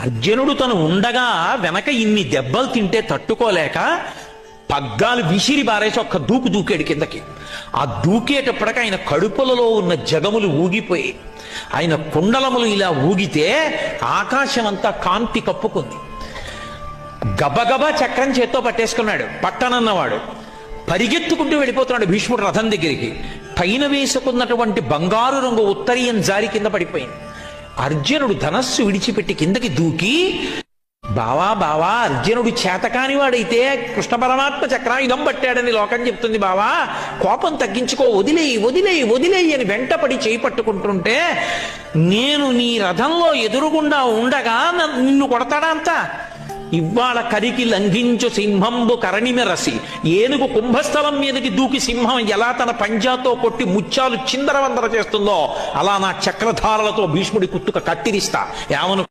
అర్జునుడు తను ఉండగా వెనక ఇన్ని దెబ్బలు తింటే తట్టుకోలేక పగ్గాలు విసిరి బారేసి ఒక్క దూకాడు కిందకి. ఆ దూకేటప్పటికి ఆయన కడుపులలో ఉన్న జగములు ఊగిపోయి ఆయన కుండలములు ఇలా ఊగితే ఆకాశం అంతా కాంతి కప్పుకుంది. గబగబా చక్రం చేత్తో పట్టేసుకున్నాడు. పట్టనన్నవాడు పరిగెత్తుకుంటూ వెళ్ళిపోతున్నాడు భీష్ముడు రథం దగ్గరికి. పైన వేసుకున్నటువంటి బంగారు రంగు ఉత్తరీయం జారి కింద పడిపోయింది. అర్జునుడు ధనస్సు విడిచిపెట్టి కిందకి దూకి, బావా బావా, అర్జునుడు చేతకాని వాడైతే కృష్ణ పరమాత్మ చక్రాయుధం పట్టాడని లోకం చెప్తుంది, బావా కోపం తగ్గించుకో, వదిలేయి వదిలేయి వదిలేయి అని వెంటపడి చేయి పట్టుకుంటుంటే, నేను నీ రథంలో ఎదురుగుండా ఉండగా నిన్ను కొడతాడా అంతా? ఇవాళ కరికి లంఘించు సింహంబు కరణిమెరసి, ఏనుగు కుంభస్థలం మీదకి దూకి సింహం ఎలా తన పంజాతో కొట్టి ముత్యాలు చిందరవందర చేస్తుందో అలా నా చక్రధారలతో భీష్ముడి కుత్తుక కత్తిరిస్తా. ఏమను